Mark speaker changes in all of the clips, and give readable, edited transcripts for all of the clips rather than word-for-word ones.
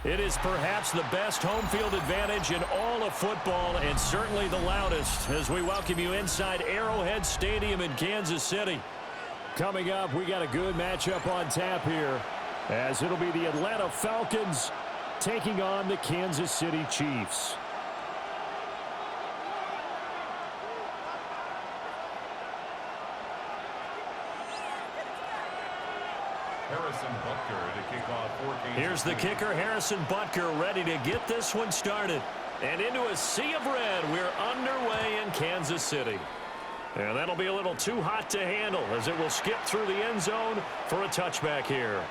Speaker 1: It is perhaps the best home field advantage in all of football and certainly the loudest as we welcome you inside Arrowhead Stadium in Kansas City. Coming up, we got a good matchup on tap here as it'll be the Atlanta Falcons taking on the Kansas City Chiefs. Here's the kicker, Harrison Butker, ready to get this one started. And into a sea of red, we're underway in Kansas City. And that'll be a little too hot to handle as it will skip through the end zone for a touchback here.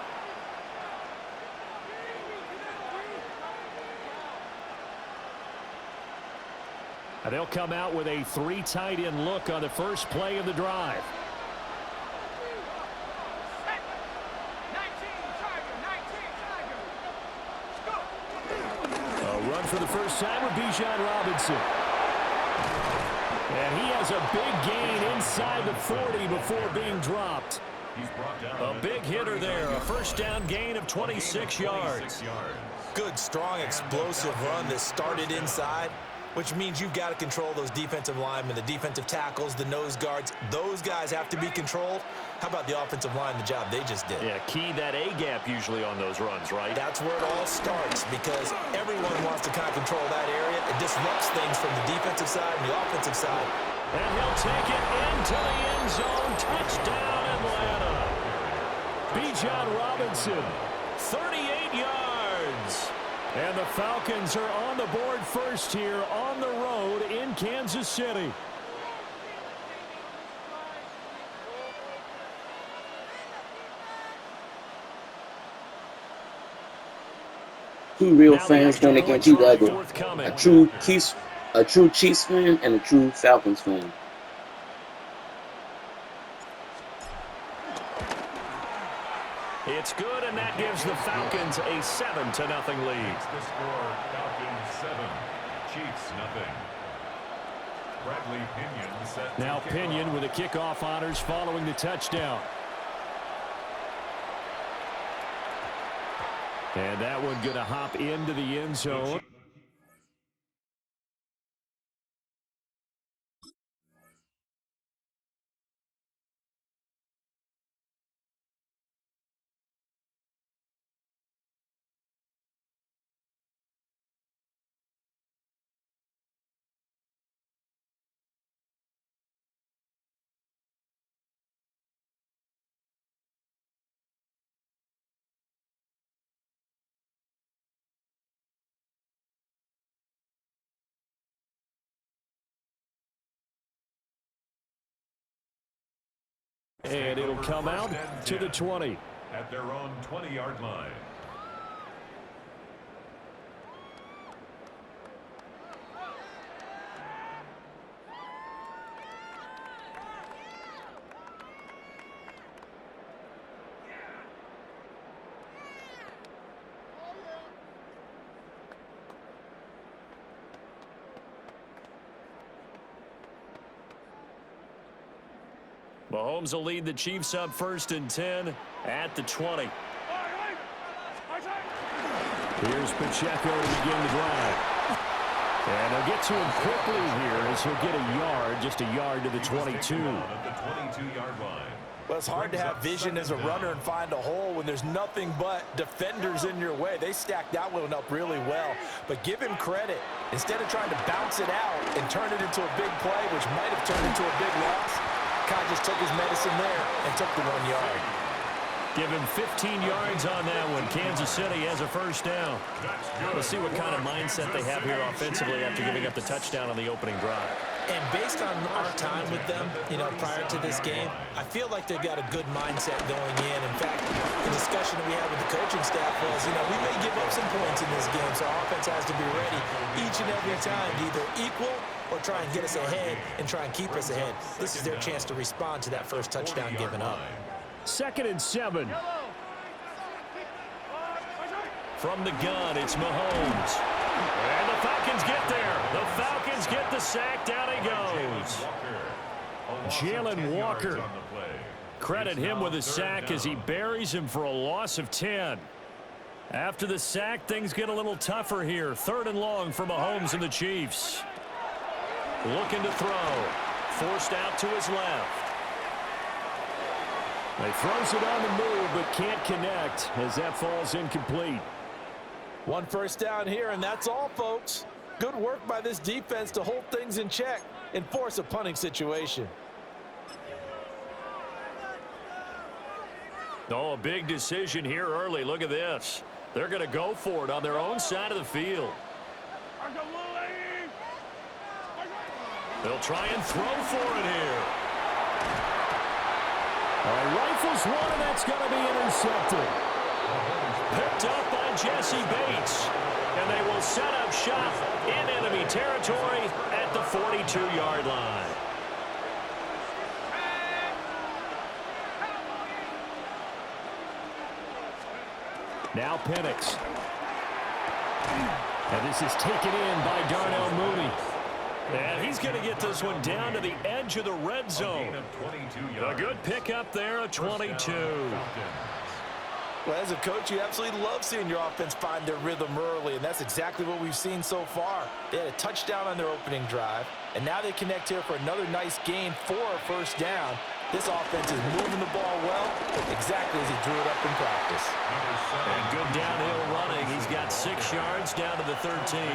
Speaker 1: And they'll come out with a 3 tight end look on the first play of the drive. Run for the first time with Bijan Robinson. And he has a big gain inside the 40 before being dropped. A big hitter there, a first down gain of 26 yards.
Speaker 2: Good, strong, explosive run that started inside, which means you've got to control those defensive linemen, the defensive tackles, the nose guards. Those guys have to be controlled. How about the offensive line, the job they just did?
Speaker 1: Yeah, key that A-gap usually on those runs, right?
Speaker 2: That's where it all starts because everyone wants to kind of control that area. It disrupts things from the defensive side and the offensive side.
Speaker 1: And he'll take it into the end zone. Touchdown, Atlanta. Bijan Robinson, 38 yards. And the Falcons are on the board first here on the road in Kansas City.
Speaker 3: Two real fans going against each other. A true Chiefs fan and a true Falcons fan.
Speaker 1: It's good, and that gives the Falcons a 7-0 lead.
Speaker 4: The score, Falcons 7, Chiefs 0. Bradley Pinion set.
Speaker 1: Now Pinion with the kickoff honors following the touchdown. And that one going to hop into the end zone. And it'll come out to the 20.
Speaker 4: At their own 20-yard line.
Speaker 1: Mahomes will lead the Chiefs up 1st and 10 at the 20. Here's Pacheco to begin the drive. And they'll get to him quickly here as he'll get a yard, just a yard to the 22.
Speaker 4: At the 22-yard line.
Speaker 2: Well, it's hard to have vision as a runner and find a hole when there's nothing but defenders in your way. They stacked that one up really well. But give him credit. Instead of trying to bounce it out and turn it into a big play, which might have turned into a big loss, Kai just took his medicine there and took the 1 yard.
Speaker 1: Give him 15 yards on that one. Kansas City has a first down. Let's see what kind of mindset they have here offensively after giving up the touchdown on the opening drive.
Speaker 2: And based on our time with them, prior to this game, I feel like they've got a good mindset going in. In fact, the discussion that we had with the coaching staff was, we may give up some points in this game, so our offense has to be ready each and every time to either equal or try and get us ahead and try and keep us ahead. This is their chance to respond to that first touchdown given up.
Speaker 1: 2nd and 7. From the gun, it's Mahomes. And the Falcons get there. The Falcons get the sack. Down he goes. Jalen Walker. Credit him with a sack as he buries him for a loss of 10. After the sack, things get a little tougher here. 3rd and long for Mahomes and the Chiefs. Looking to throw. Forced out to his left. He throws it on the move, but can't connect as that falls incomplete.
Speaker 2: 1 first down here, and that's all, folks. Good work by this defense to hold things in check and force a punting situation.
Speaker 1: Oh, a big decision here early. Look at this. They're going to go for it on their own side of the field. They'll try and throw for it here. Rifles one, and that's going to be intercepted. Picked up by Jesse Bates. And they will set up shop in enemy territory at the 42-yard line. Now Penix. And this is taken in by Darnell Mooney. And he's going to get this one down to the edge of the red zone. A good pickup there, a 22.
Speaker 2: Well, as a coach, you absolutely love seeing your offense find their rhythm early, and that's exactly what we've seen so far. They had a touchdown on their opening drive, and now they connect here for another nice gain for a first down. This offense is moving the ball well, exactly as he drew it up in practice.
Speaker 1: And good downhill running. He's got 6 yards down to the 13.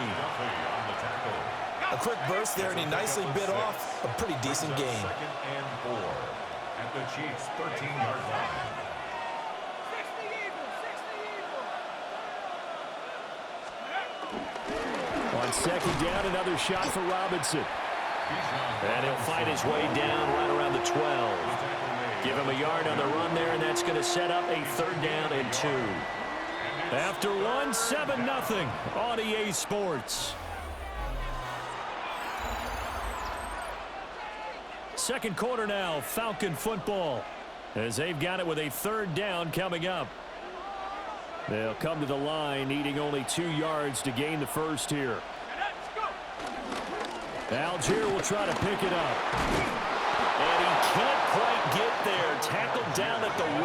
Speaker 2: A quick burst there, and he nicely bit off a pretty decent gain.
Speaker 4: 2nd and 4 at the Chiefs' 13-yard line.
Speaker 1: On 2nd down, another shot for Robinson. And he'll fight his way down right around the 12. Give him a yard on the run there, and that's going to set up a 3rd down and 2. After one, 7-0 on EA Sports. Second quarter now, Falcon football, as they've got it with a 3rd down coming up. They'll come to the line, needing only 2 yards to gain the first here. Algier will try to pick it up. And he can't quite get there. Tackled down at the 1.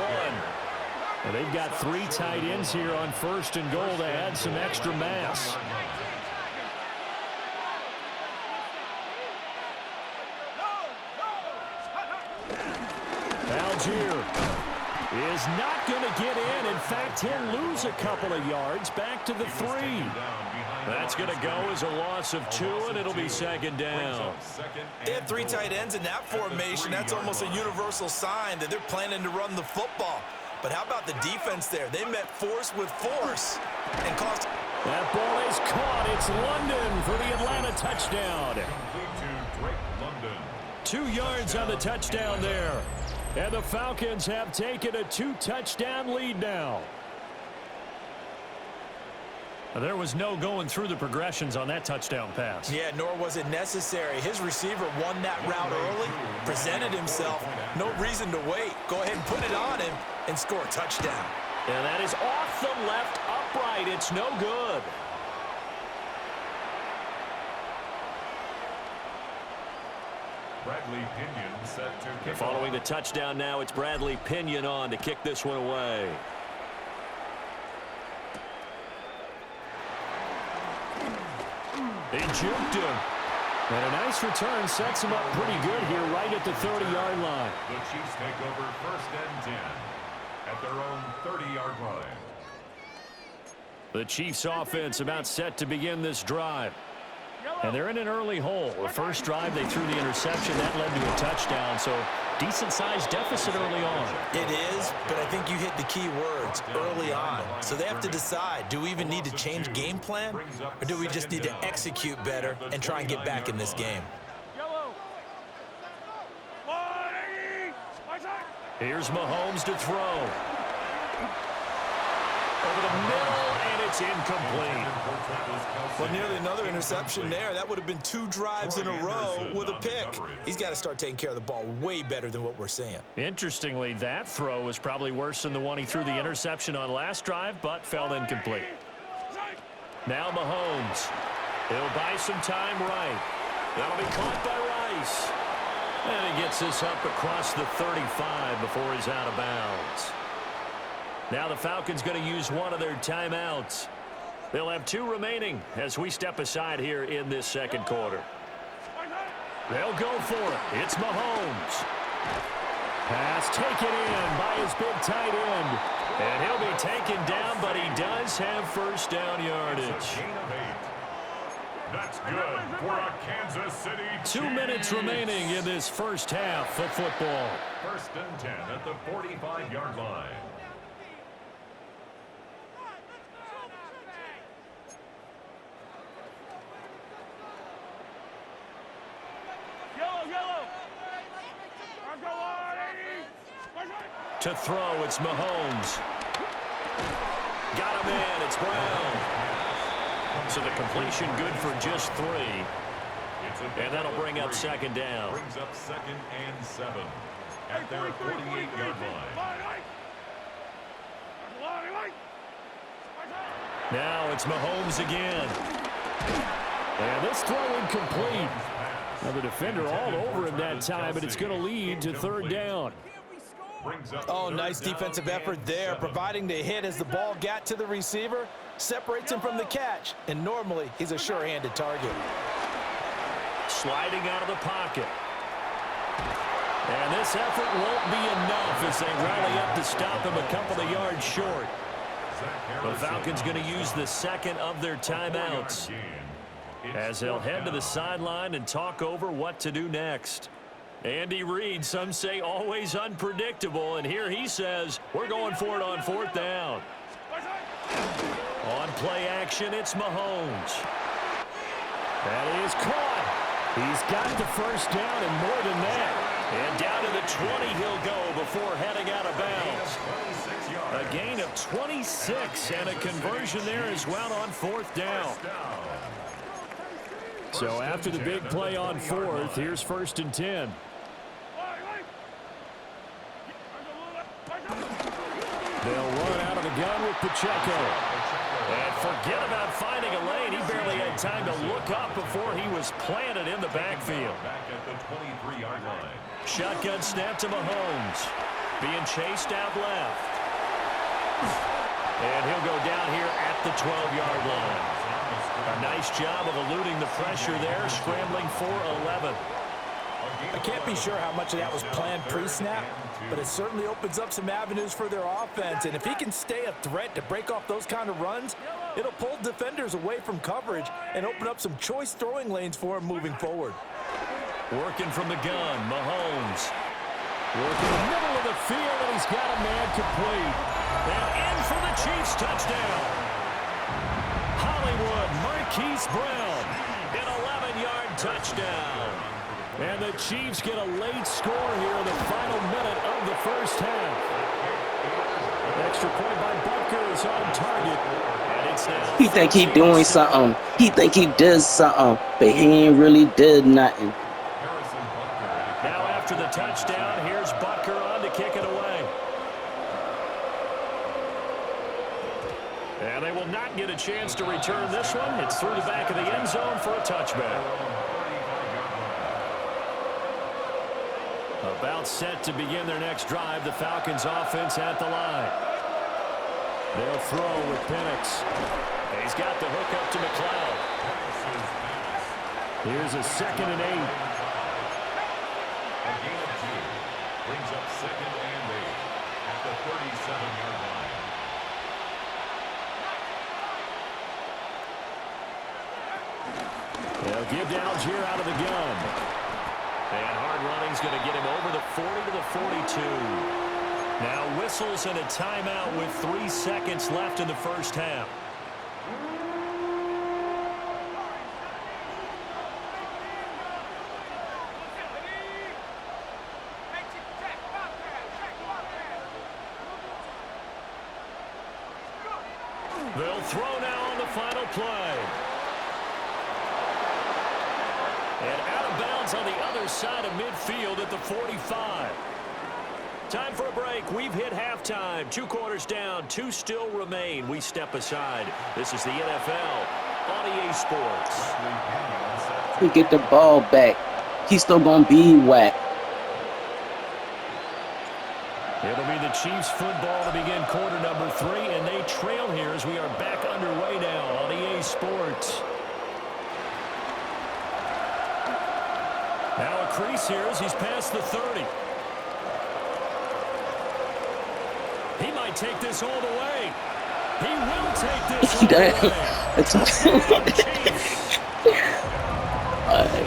Speaker 1: Well, they've got 3 tight ends here on 1st and goal to add some extra mass. Algier is not going to get in. In fact, he'll lose a couple of yards back to the 3. That's going to go as a loss of 2, and it'll be 2nd down.
Speaker 2: They have 3 tight ends in that formation. That's almost a universal sign that they're planning to run the football. But how about the defense there? They met force with force and cost.
Speaker 1: That ball is caught. It's London for the Atlanta touchdown. 2 yards on the touchdown there. And the Falcons have taken a 2-touchdown lead now. There was no going through the progressions on that touchdown pass.
Speaker 2: Yeah, nor was it necessary. His receiver won that route early, presented himself. No reason to wait. Go ahead and put it on him and score a touchdown.
Speaker 1: And that is off the left upright. It's no good.
Speaker 4: Bradley Pinion set to kick
Speaker 1: Following the touchdown now, it's Bradley Pinion on to kick this one away. They juked him. And a nice return sets him up pretty good here right at the 30-yard line.
Speaker 4: The Chiefs take over 1st and 10 at their own 30-yard line.
Speaker 1: The Chiefs offense about set to begin this drive. And they're in an early hole. The first drive, they threw the interception. That led to a touchdown, so decent-sized deficit early on.
Speaker 2: It is, but I think you hit the key words, early on. So they have to decide, do we even need to change game plan, or do we just need to execute better and try and get back in this game?
Speaker 1: Here's Mahomes to throw. Over the middle, and it's incomplete.
Speaker 2: Well, nearly another interception there. That would have been 2 drives in a row with a pick. He's got to start taking care of the ball way better than what we're seeing.
Speaker 1: Interestingly, that throw was probably worse than the one he threw the interception on last drive, but fell incomplete. Now Mahomes. He'll buy some time right. That'll be caught by Rice. And he gets this up across the 35 before he's out of bounds. Now the Falcons going to use one of their timeouts. They'll have 2 remaining as we step aside here in this second quarter. They'll go for it. It's Mahomes. Pass taken in by his big tight end. And he'll be taken down, but he does have first down yardage.
Speaker 4: That's good for a Kansas City.
Speaker 1: 2 minutes remaining in this first half of football.
Speaker 4: 1st and 10 at the 45-yard line.
Speaker 1: To throw, it's Mahomes. Got him in, it's Brown. So the completion good for just 3. And that'll bring up 2nd down.
Speaker 4: Brings up 2nd and 7 at their 48-yard line.
Speaker 1: Now it's Mahomes again. And this throw incomplete. Now the defender all over him that time, but it's going to lead to 3rd down.
Speaker 2: Oh, nice defensive effort there, providing the hit as the ball got to the receiver, separates him from the catch, and normally he's a sure-handed target.
Speaker 1: Sliding out of the pocket. And this effort won't be enough as they rally up to stop him a couple of yards short. The Falcons going to use the 2nd of their timeouts as they'll head to the sideline and talk over what to do next. Andy Reid, some say always unpredictable, and here he says we're going for it on 4th down. On play action, it's Mahomes. That is caught. He's got the first down and more than that. And down to the 20 he'll go before heading out of bounds. A gain of 26 and a conversion there as well on 4th down. So after the big play on 4th, here's 1st and 10. They'll run out of the gun with Pacheco. And forget about finding a lane. He barely had time to look up before he was planted in the backfield.
Speaker 4: Back at the 23-yard line.
Speaker 1: Shotgun snap to Mahomes. Being chased out left. And he'll go down here at the 12-yard line. A nice job of eluding the pressure there, scrambling for 11.
Speaker 2: I can't be sure how much of that was planned pre-snap, but it certainly opens up some avenues for their offense. And if he can stay a threat to break off those kind of runs, it'll pull defenders away from coverage and open up some choice throwing lanes for him moving forward.
Speaker 1: Working from the gun, Mahomes. Working the middle of the field, and he's got a man complete. And in for the Chiefs touchdown. Hollywood Marquise Brown, an 11-yard touchdown. And the Chiefs get a late score here in the final minute of the first half. Extra point by Butker is on target. And it's now
Speaker 3: He think he doing something. He think he does something, but he ain't really did nothing.
Speaker 1: Now after the touchdown, here's Butker on to kick it away. And they will not get a chance to return this one. It's through the back of the end zone for a touchback. About set to begin their next drive, the Falcons offense at the line. They'll throw with Penix. He's got the hook up to McLeod. Here's a 2nd and 8.
Speaker 4: A gain of 2 brings up 2nd and 8 at the 37-yard line.
Speaker 1: They'll give to Algier out of the gun. And hard running's going to get him over the 40 to the 42. Now whistles and a timeout with 3 seconds left in the first half. They'll throw now on the final play. And out of bounds on the other side of midfield at the 45. Time for a break. We've hit halftime. 2 quarters down. 2 still remain. We step aside. This is the NFL on EA Sports.
Speaker 3: We get the ball back. He's still gonna be whack.
Speaker 1: It'll be the the Chiefs football to begin quarter number 3, and they trail here as we are back underway now on EA Sports. Now a crease here as he's past the 30. He might take this all the way. He will take this all the way.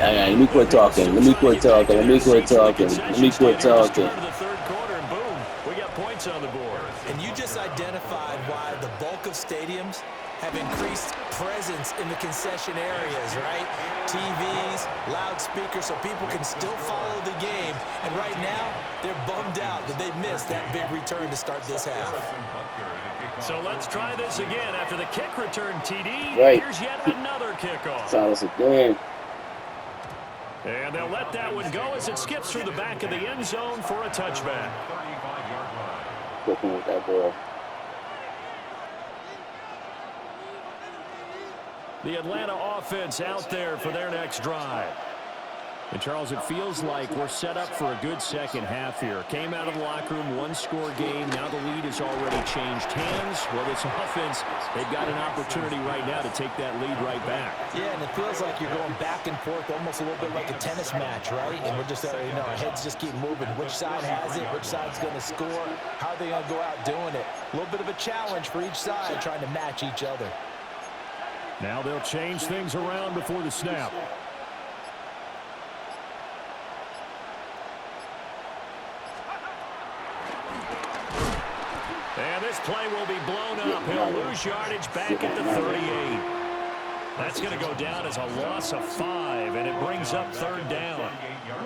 Speaker 3: Let me quit talking. Let me quit talking. Let me quit talking. Let me quit talking.
Speaker 1: The third quarter, and boom, we got points on the board.
Speaker 2: And you just identified why the bulk of stadiums have increased presence in the concession areas, right? TVs, loudspeakers, so people can still follow the game. And right now, they're bummed out that they missed that big return to start this half.
Speaker 1: So let's try this again. After the kick return, TD,
Speaker 3: right.
Speaker 1: Here's yet another kickoff.
Speaker 3: Try this again.
Speaker 1: And they'll let that one go as it skips through the back of the end zone for a touchback.
Speaker 3: Looking with that ball.
Speaker 1: The Atlanta offense out there for their next drive. And, Charles, it feels like we're set up for a good second half here. Came out of the locker room, one-score game. Now the lead has already changed hands. Well, this offense, they've got an opportunity right now to take that lead right back.
Speaker 2: Yeah, and it feels like you're going back and forth, almost a little bit like a tennis match, right? And we're just, our heads just keep moving. Which side has it? Which side's going to score? How are they going to go out doing it? A little bit of a challenge for each side, trying to match each other.
Speaker 1: Now they'll change things around before the snap. And this play will be blown up. He'll lose yardage back at the 38. That's going to go down as a loss of 5, and it brings up third down.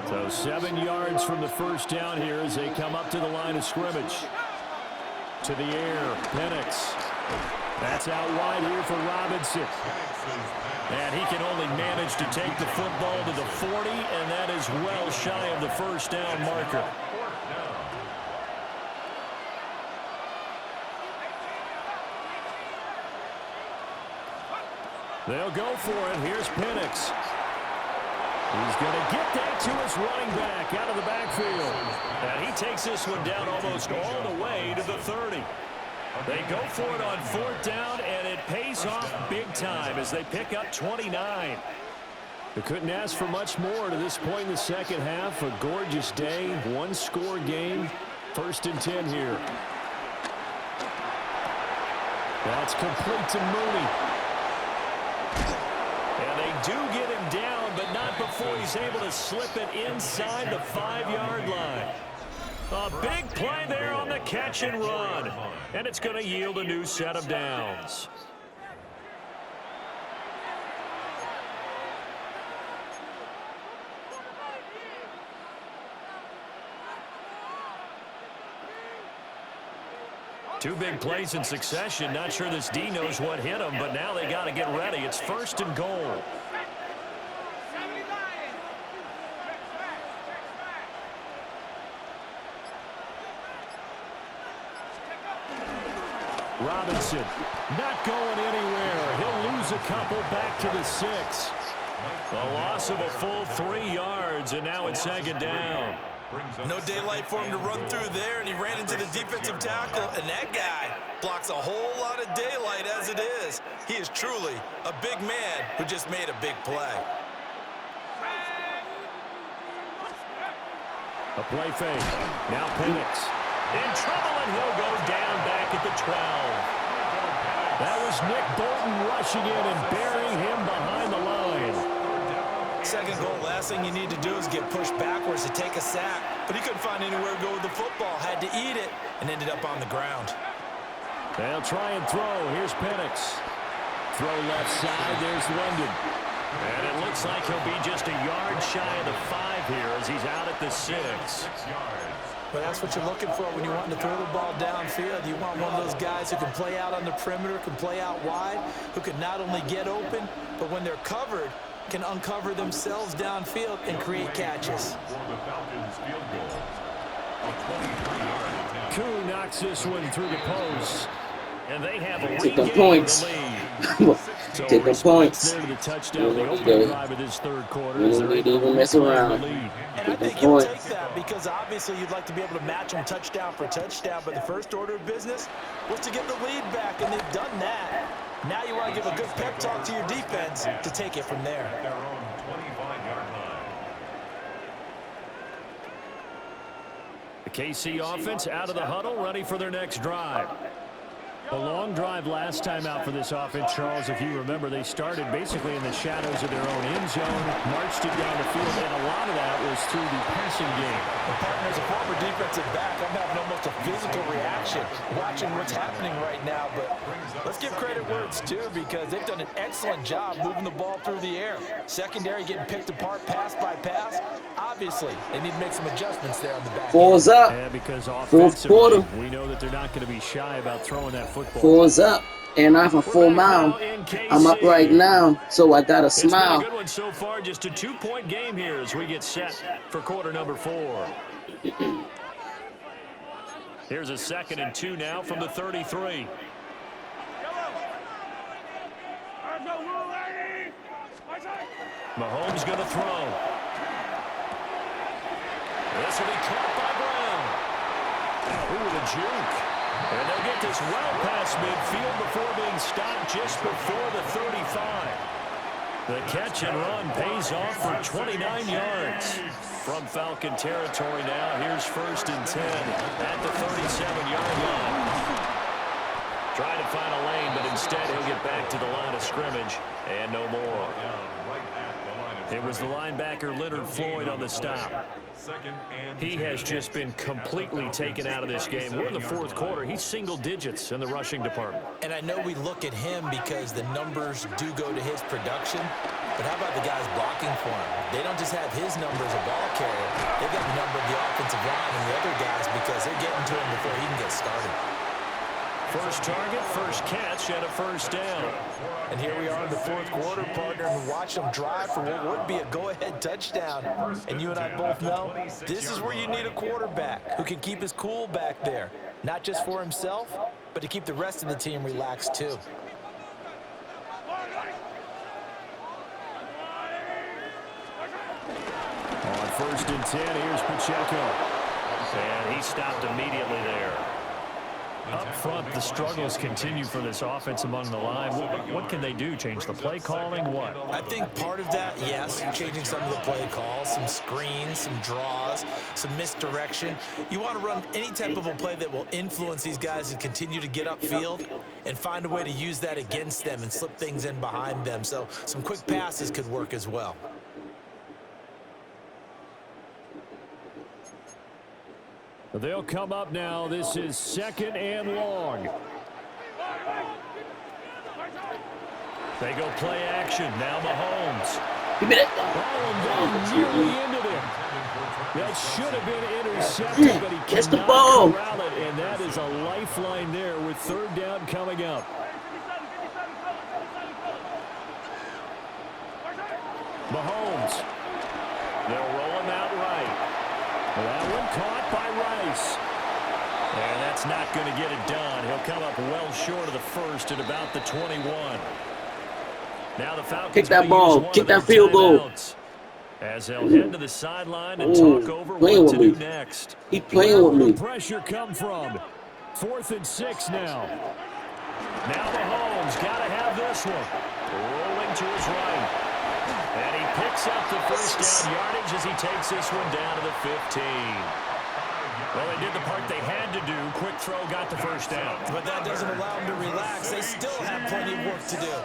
Speaker 1: So 7 yards from the first down here as they come up to the line of scrimmage. To the air, Penix. That's out wide here for Robinson. And he can only manage to take the football to the 40, and that is well shy of the first down marker. They'll go for it. Here's Penix. He's going to get that to his running back out of the backfield. And he takes this one down almost all the way to the 30. They go for it on fourth down, and it pays off big time as they pick up 29. They couldn't ask for much more to this point in the second half. A gorgeous day, one-score game, 1st and 10 here. That's complete to Mooney. And they do get him down, but not before he's able to slip it inside the 5-yard line. A big play there on the catch and run. And it's going to yield a new set of downs. Two big plays in succession. Not sure this D knows what hit him, but now they got to get ready. It's 1st and goal. Robinson not going anywhere. He'll lose a couple back to the 6. A loss of a full 3 yards, and now it's 2nd down.
Speaker 2: No daylight for him to run through there, and he ran into the defensive tackle, and that guy blocks a whole lot of daylight as it is. He is truly a big man who just made a big play.
Speaker 1: A play fake. Now Penix. In trouble, and he'll go down back at the 12. That was Nick Bolton rushing in and burying him behind the line.
Speaker 2: 2nd goal, last thing you need to do is get pushed backwards to take a sack. But he couldn't find anywhere to go with the football. Had to eat it and ended up on the ground.
Speaker 1: They'll try and throw. Here's Penix. Throw left side. There's London. And it looks like he'll be just a yard shy of the 5 here as he's out at the 6.
Speaker 2: But that's what you're looking for when you want to throw the ball downfield. You want one of those guys who can play out on the perimeter, can play out wide, who can not only get open, but when they're covered, can uncover themselves downfield and create catches.
Speaker 1: Koo knocks this one through the post. And they have a
Speaker 3: Take them
Speaker 1: regained
Speaker 3: points.
Speaker 1: the lead. So
Speaker 3: Take them points.
Speaker 1: there to the touchdown,
Speaker 3: You
Speaker 1: the
Speaker 3: don't need
Speaker 1: opening
Speaker 3: to,
Speaker 1: drive of this third quarter.
Speaker 3: you
Speaker 1: As
Speaker 3: don't
Speaker 1: they're
Speaker 3: need to
Speaker 1: able to
Speaker 3: even mess
Speaker 1: reclaim
Speaker 3: around.
Speaker 1: the lead.
Speaker 2: And I
Speaker 3: Take them
Speaker 2: think he'll take
Speaker 3: points.
Speaker 2: that because obviously you'd like to be able to match him touchdown for touchdown, but the first order of business was to get the lead back, and they've done that. Now you want to give a good pep talk to your defense to take it from there.
Speaker 4: Their own 25-yard line.
Speaker 1: The KC offense out of the huddle, ready for their next drive. A long drive last time out for this offense, Charles. If you remember, they started basically in the shadows of their own end zone, marched it down the field, and a lot of that was through the passing game.
Speaker 2: The partner, as a former defensive back, I'm having almost a physical reaction watching what's happening right now. But let's give credit where it's due because they've done an excellent job moving the ball through the air. Secondary getting picked apart pass by pass. Obviously, they need to make some adjustments there on the back end.
Speaker 3: Four's up.
Speaker 1: Yeah, because
Speaker 3: Fourth quarter.
Speaker 1: offensively, we know that they're not going to be shy about throwing that football.
Speaker 3: Four's up. And I'm a 4 mile. I'm up right now, so I got a
Speaker 1: It's been a
Speaker 3: smile.
Speaker 1: good one so far. Just a 2-point game here as we get set for quarter number 4. Here's a 2nd and 2 now from the 33. Mahomes going to throw. This will be caught by Brown. Ooh, the juke. And they'll get this well past midfield before being stopped just before the 35. The catch and run pays off for 29 yards. From Falcon territory now, here's 1st and 10 at the 37-yard line. Trying to find a lane, but instead he'll get back to the line of scrimmage and no more. It was the linebacker Leonard Floyd on the stop. He has just been completely taken out of this game. We're in the 4th quarter. He's single digits in the rushing department.
Speaker 2: And I know we look at him because the numbers do go to his production, but how about the guys blocking for him? They don't just have his number as a ball carrier. They've got the number of the offensive line and the other guys because they're getting to him before he can get started.
Speaker 1: First target, first catch, and a 1st down.
Speaker 2: And here we are in the 4th quarter, partner, and watch them drive for what would be a go-ahead touchdown. And you and I both know this is where you need a quarterback who can keep his cool back there, not just for himself, but to keep the rest of the team relaxed too.
Speaker 1: On 1st and 10, here's Pacheco. And he stopped immediately there. Up front, the struggles continue for this offense among the line. What can they do? Change the play calling? What?
Speaker 2: I think part of that, yes, changing some of the play calls, some screens, some draws, some misdirection. You want to run any type of a play that will influence these guys and continue to get upfield and find a way to use that against them and slip things in behind them. So some quick passes could work as well.
Speaker 1: They'll come up now. This is 2nd and long. They go play action. Now Mahomes.
Speaker 3: Give me that.
Speaker 1: Nearly into them. That should have been intercepted, but he
Speaker 3: Catch the
Speaker 1: cannot
Speaker 3: ball.
Speaker 1: corral it, and that is a lifeline there with 3rd down coming up. Mahomes. They'll roll him out right. That one caught by Rice. And that's not going to get it done. He'll come up well short of the 1st at about the 21. Now the Falcons
Speaker 3: Kick that ball. Kick that field goal.
Speaker 1: As they'll head to the sideline and
Speaker 3: Ooh,
Speaker 1: talk over
Speaker 3: playing
Speaker 1: what to
Speaker 3: with
Speaker 1: do
Speaker 3: me.
Speaker 1: next.
Speaker 3: He playing with
Speaker 1: Where will
Speaker 3: me.
Speaker 1: the pressure come from? 4th and 6 now. Now Mahomes got to have this one. Rolling to his right. And he picks up the 1st down yardage as he takes this one down to the 15. Well, they did the part they had to do. Quick throw got the 1st down.
Speaker 2: But that doesn't allow them to relax. They still have plenty of work to do.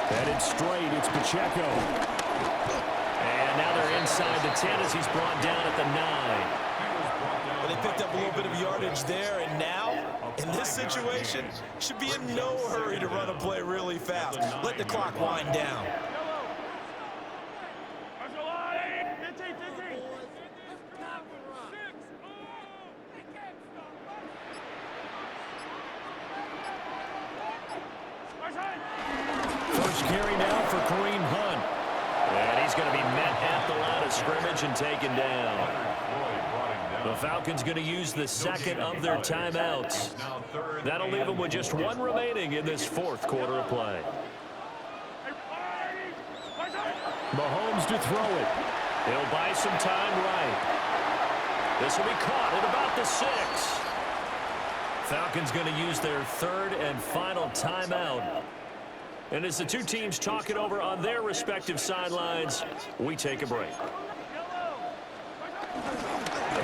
Speaker 1: Headed straight, it's Pacheco. And now they're inside the 10 as he's brought down at the 9.
Speaker 2: Well, they picked up a little bit of yardage there, and now, in this situation, should be in no hurry to run a play really fast. Let the clock wind down.
Speaker 1: First carry now for Kareem Hunt. And he's going to be met at the line of scrimmage and taken down.
Speaker 4: Floyd brought him down
Speaker 1: The Falcons going to use the second of their timeouts. That'll leave them with just one remaining in this fourth quarter of play. Mahomes to throw it. He'll buy some time right. This will be caught at about the 6. Falcons going to use their third and final timeout. And as the two teams talk it over on their respective sidelines, we take a break.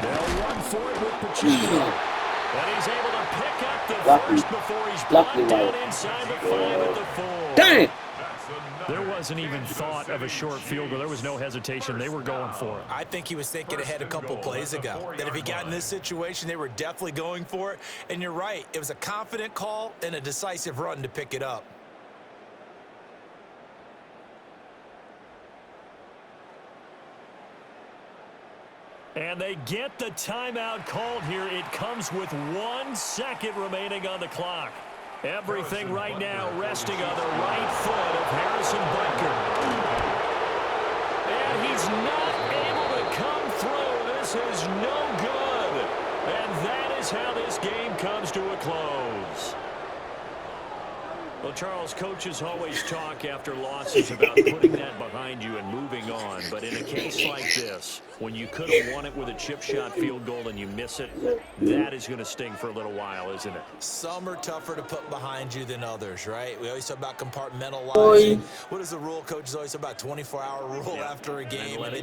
Speaker 1: They'll run for it with Pacheco. And he's able to pick up the first before he's brought down inside the 5 at the 4.
Speaker 3: Dang!
Speaker 1: There wasn't even thought of a short field goal. There was no hesitation. They were going for it.
Speaker 2: I think he was thinking ahead a couple plays ago, that if he got in this situation, they were definitely going for it. And you're right. It was a confident call and a decisive run to pick it up.
Speaker 1: And they get the timeout called here. It comes with 1 second remaining on the clock. Everything right now resting on the right foot of Harrison Butker. And he's not able to come through. This is no good. And that is how this game comes to a close. Well, Charles, coaches always talk after losses about putting that behind you and moving on. But in a case like this, when you could have won it with a chip shot field goal and you miss it, that is going to sting for a little while, isn't it?
Speaker 2: Some are tougher to put behind you than others, right? We always talk about compartmentalizing. What is the rule, coaches always talk about? 24-hour rule after a game. And then you